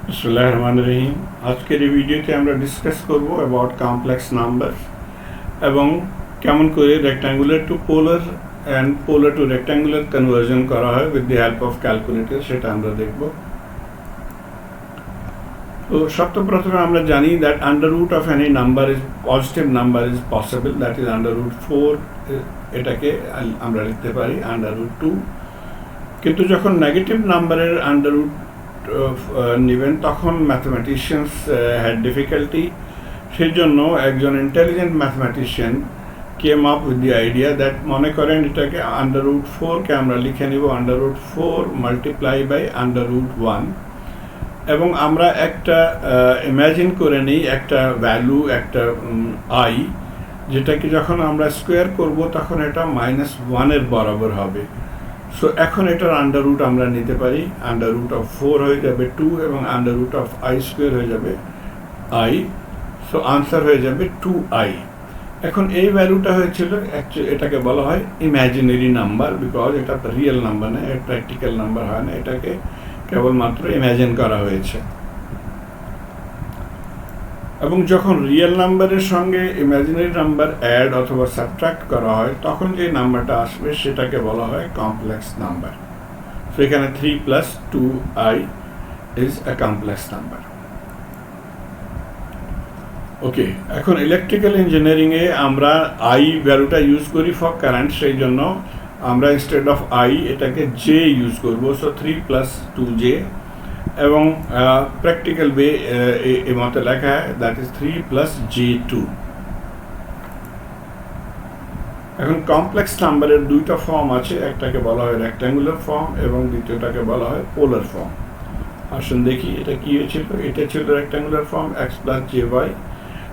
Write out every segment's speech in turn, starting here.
বিসমিল্লাহির রহমানির রহিম। আজকের এই ভিডিওতে আমরা ডিসকাস করব অ্যাবাউট কমপ্লেক্স নাম্বার এবং কেমন করে rectangular to polar and polar to rectangular conversion করা হয় with the help of calculator, সেটা আমরা দেখব। তো সর্বপ্রথমে আমরা জানি that under root of any number is positive number is possible, that is under root 4, এটাকে আমরা লিখতে পারি আন্ডার রুট 2। কিন্তু যখন নেগেটিভ নাম্বারের আন্ডার রুট নেবেন তখন ম্যাথমেটিশিয়ানস হ্যাড ডিফিকাল্টি। সেই জন্য একজন intelligent mathematician came up with the idea that, মনে করেন এটাকে আন্ডার রুট 4কে আমরা লিখে নিব under root 4 multiply by under root 1, এবং আমরা একটা ইমাজিন করে নিই একটা ভ্যালু, একটা আই, যেটাকে যখন আমরা স্কোয়ার করব তখন এটা -1 বরাবর হবে। সো এখন এটার আন্ডার রুট আমরা নিতে পারি, আন্ডার রুট অফ 4 হয়ে যাবে 2 এবং under root of i square হয়ে যাবে আই। সো আনসার হয়ে যাবে 2i। এখন এই ভ্যালুটা হয়েছিল অ্যাকচুয়ালি, এটাকে বলা হয় ইম্যাজিনারি নাম্বার, বিকজ এটা রিয়েল নাম্বার না, প্র্যাকটিক্যাল নাম্বার হয় না, এটাকে কেবলমাত্র ইম্যাজিন করা হয়েছে। এবং যখন রিয়েল নাম্বারের সঙ্গে ইমাজিনারি নাম্বার অ্যাড অথবা সাবট্রাক্ট করা হয় তখন যে নাম্বারটা আসবে সেটাকে বলা হয় কমপ্লেক্স নাম্বার। সো এখানে 3 + 2i is a complex number. Okay, এখন ইলেকট্রিক্যাল ইঞ্জিনিয়ারিংয়ে আমরা আই ভ্যালুটা ইউজ করি ফর কারেন্ট, সেই জন্য আমরা ইনস্টেড অফ আই এটাকে জে ইউজ করব। সো 3 + 2j, এবং প্র্যাকটিক্যাল ওয়ে এই মতে লেখা হয় দ্যাট ইজ 3 + j2। এখন কমপ্লেক্স নাম্বারের দুইটা ফর্ম আছে, একটাকে বলা হয় রেক্ট্যাঙ্গুলার ফর্ম এবং দ্বিতীয়টাকে বলা হয় পোলার ফর্ম। আসুন দেখি এটা কি হয়েছিল। এটা ছিল রেক্ট্যাঙ্গুলার ফর্ম x + jy,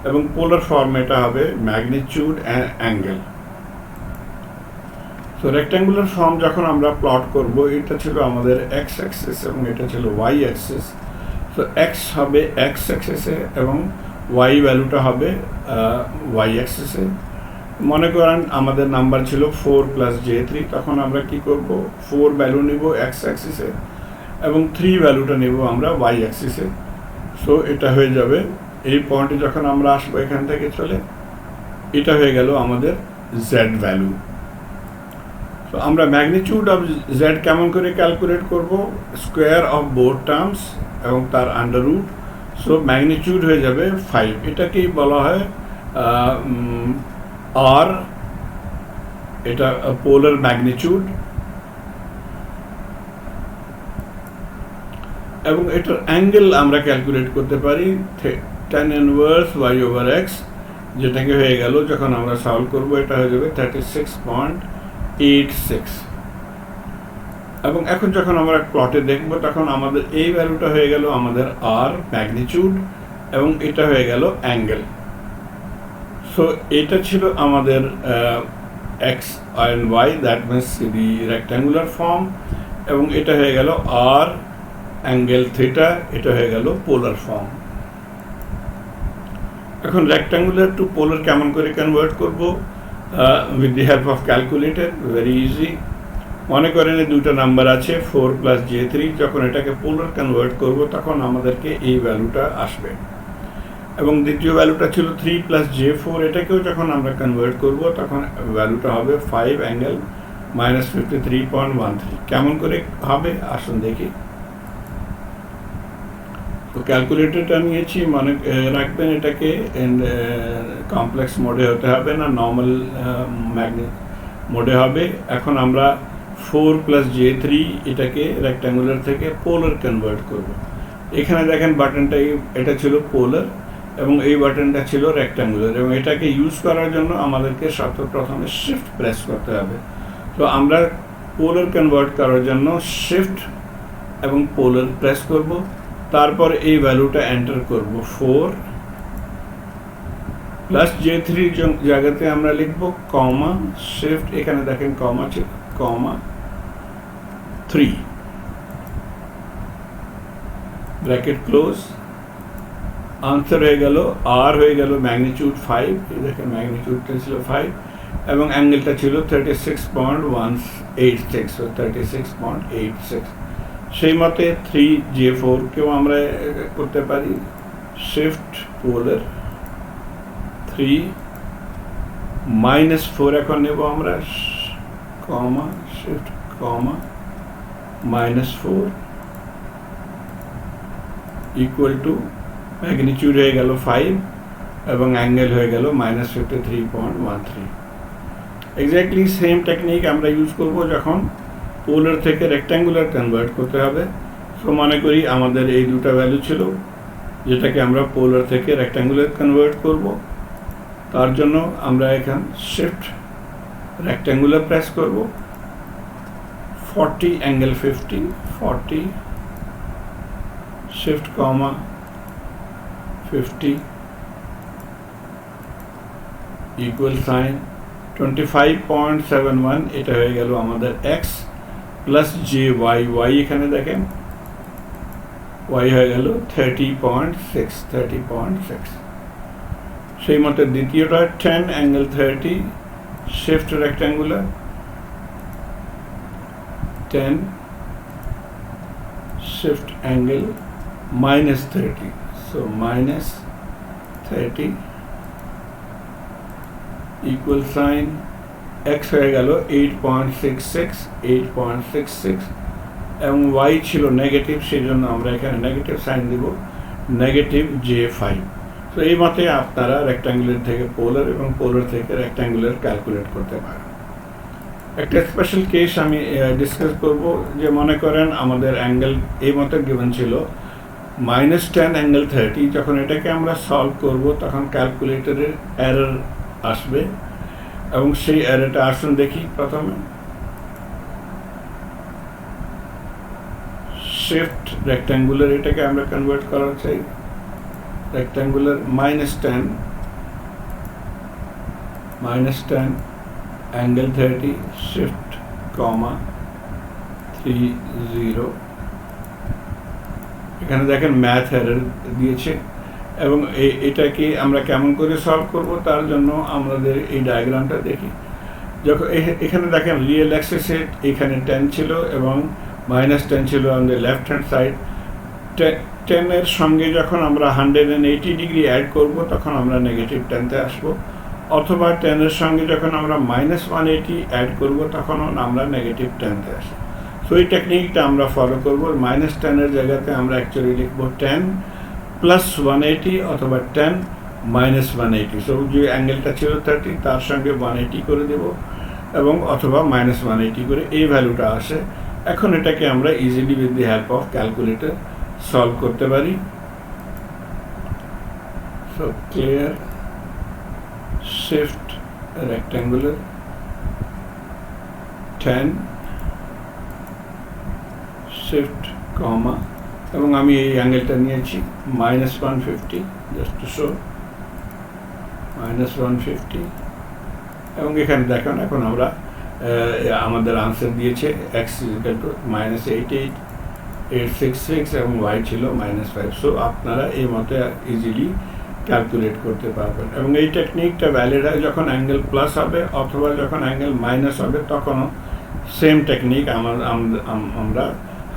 এবং পোলার ফর্ম এটা হবে ম্যাগনিটিউড অ্যান্ড অ্যাঙ্গেল। তো রেক্ট্যাঙ্গুলার ফর্ম যখন আমরা প্লট করব, এটা ছিল আমাদের এক্স অ্যাক্সিস এবং এটা ছিল ওয়াই অ্যাক্সিস। তো এক্স হবে এক্স অ্যাক্সিসে এবং ওয়াই ভ্যালুটা হবে ওয়াই অ্যাক্সিসে। মনে করেন আমাদের নাম্বার ছিল 4 + j3, তখন আমরা কি করব, 4 ভ্যালু নিব এক্স অ্যাক্সিসে এবং 3 ভ্যালুটা নেব আমরা ওয়াই অ্যাক্সিসে। সো এটা হয়ে যাবে, এই পয়েন্টে যখন আমরা আসবো এখান থেকে চলে, এটা হয়ে গেল আমাদের জেড ভ্যালু। তো আমরা ম্যাগনিটিউড অফ জেড কেমন করে ক্যালকুলেট করব, স্কোয়ার অফ বোথ টার্মস এবং তার আন্ডার রুট। সো ম্যাগনিটিউড হয়ে যাবে 5, এটাকেই বলা হয় আর, এটা পোলার ম্যাগনিটিউড। এবং এটার অ্যাঙ্গেল আমরা ক্যালকুলেট করতে পারি tan ইনভার্স y/x, যেটাকে হয়ে গেল যখন আমরা সলভ করব এটা হয়ে যাবে 36.86। এবং এখন যখন আমরা প্লটে দেখব তখন আমাদের এই ভ্যালুটা হয়ে গেল আমাদের আর ম্যাগনিটিউড এবং এটা হয়ে গেল অ্যাঙ্গেল। সো এটা ছিল আমাদের x and y, that means the rectangular form, এবং এটা হয়ে গেল আর অ্যাঙ্গেল থিটা, এটা হয়ে গেল পোলার ফর্ম। এখন রেক্ট্যাঙ্গুলার টু পোলার কেমন করে কনভার্ট করব with the help of calculator, very easy. মনে করেন এই দুটো নাম্বার আছে 4 + j3, যখন এটাকে পোলার কনভার্ট করব তখন আমাদেরকে এই ভ্যালুটা আসবে, এবং দ্বিতীয় ভ্যালুটা ছিল 3 + j4, এটাকেও যখন আমরা কনভার্ট করব তখন ভ্যালুটা হবে 5 অ্যাঙ্গেল -53.13। কেমন করে হবে আসুন দেখি। তো ক্যালকুলেটরটা নিয়েছি, মনে রাখবেন এটাকে কমপ্লেক্স মোডে হতে হবে না, নর্মাল ম্যাগনেট মোডে হবে। এখন আমরা 4 + j3 এটাকে রেক্ট্যাঙ্গুলার থেকে পোলার কনভার্ট করব। এখানে দেখেন বাটনটা, এটা ছিল পোলার এবং এই বাটনটা ছিল রেক্ট্যাঙ্গুলার, এবং এটাকে ইউজ করার জন্য আমাদেরকে সর্বপ্রথমে শিফট প্রেস করতে হবে। তো আমরা পোলার কনভার্ট করার জন্য শিফট এবং পোলার প্রেস করব, তারপর এই ভ্যালুটা এন্টার করব। 4 + j3 জায়গাতে আমরা লিখব কমা শিফট, এখানে দেখেন কমা আছে, কমা 3 ব্র্যাকেট ক্লোজ। আনসার হয়ে গেল আর হয়ে গেল ম্যাগনিটিউড 5, দেখেন ম্যাগনিটিউডটা ছিল 5 এবং অ্যাঙ্গেলটা ছিল 36.186, 36.86। সেই মতে 3J4 কেও আমরা করতে পারি শিফট পোলার 3 -4 এখন নেব আমরা comma shift comma -4 equal to magnitude হয়ে গেল 5 এবং অ্যাঙ্গেল হয়ে গেল -53.13। এক্স্যাক্টলি সেম টেকনিক আমরা ইউজ করব যখন পোলার থেকে রেক্ট্যাঙ্গুলার কনভার্ট করতে হবে। সো মনে করি আমাদের এই দুটো ভ্যালু ছিল যেটাকে আমরা পোলার থেকে রেক্ট্যাঙ্গুলার কনভার্ট করব। তার জন্য আমরা এখান শিফট রেক্ট্যাঙ্গুলার প্রেস করব 40 অ্যাঙ্গেল 50 40 শিফট কমা 50 ইকুয়াল সাইন 25.71 এটা হয়ে গেল আমাদের x প্লাস জে ওয়াই এখানে দেখেন y হয়ে গেল 30.6 সেই মতো দ্বিতীয়টা 10 angle 30 shift rectangular 10 shift angle -30 so -30 equal sign x হয়ে গেল 8.66 এবং y ছিল নেগেটিভ, সেই জন্য আমরা এখানে নেগেটিভ সাইন দিব -J5। তো এই মতে আপনারা রেক্ট্যাঙ্গুলার থেকে পোলার এবং পোলার থেকে রেক্ট্যাঙ্গুলার ক্যালকুলেট করতে পারেন। একটা স্পেশাল কেস আমি ডিসকাস করব, যে মনে করেন আমাদের অ্যাঙ্গেল এই মতো গিভেন ছিল -10 অ্যাঙ্গেল 30। যখন এটাকে আমরা সলভ করব তখন ক্যালকুলেটরের এরর আসবে এবং সেই এররটা আসুন দেখি। প্রথমে শিফট রেক্ট্যাঙ্গুলার এটাকে আমরা কনভার্ট করা চাই রেক্ট্যাঙ্গুলার -10 অ্যাঙ্গেল 30 শিফট কমা 30 এখানে দেখেন ম্যাথ এরর দিয়েছে এবং এটাকে আমরা কেমন করে সলভ করব তার জন্য আমাদের এই ডায়াগ্রামটা দেখি। যখন এখানে দেখেন রিয়েল অ্যাক্সিসে এখানে 10 ছিল এবং -10 ছিল on the left hand side. 10 এর সঙ্গে যখন আমরা 180 ডিগ্রি অ্যাড করব তখন আমরা -10 আসবো, অথবা 10 এর সঙ্গে যখন আমরা -180 অ্যাড করব তখন আমরা -10 আসি। সো এই টেকনিকটা আমরা ফলো করব। -10 এর জায়গাতে আমরা অ্যাকচুয়ালি লিখব 10 প্লাস 180 অথবা 10 -180। সো যে অ্যাঙ্গেলটা ছিল 30 তার সঙ্গে 180 করে দেব এবং অথবা -180 করে এই ভ্যালুটা আসে। এখন এটাকে আমরা easily with the help of calculator solve করতে পারি। So clear shift rectangular 10 shift comma এবং আমি এই অ্যাঙ্গেলটা নিয়েছি -150 জাস্ট টু শো -150 এবং এখানে দেখুন এখন আমরা আমাদের আনসার দিয়েছে x -88866 এবং y ছিল -5। সো আপনারা এই মতে ইজিলি ক্যালকুলেট করতে পারবেন এবং এই টেকনিকটা ভ্যালিড হয় যখন অ্যাঙ্গেল প্লাস হবে অথবা যখন অ্যাঙ্গেল মাইনাস হবে তখনও সেম টেকনিক আমরা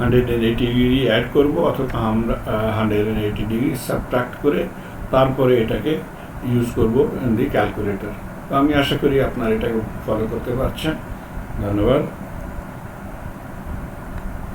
180 ডিগ্রি অ্যাড করব অথবা আমরা 180 ডিগ্রি সাবট্রাক্ট করে তারপরে এটাকে ইউজ করব ইন দি ক্যালকুলেটর। তো আমি আশা করি আপনারা এটাকে ফলো করতে পারছেন। ধন্যবাদ।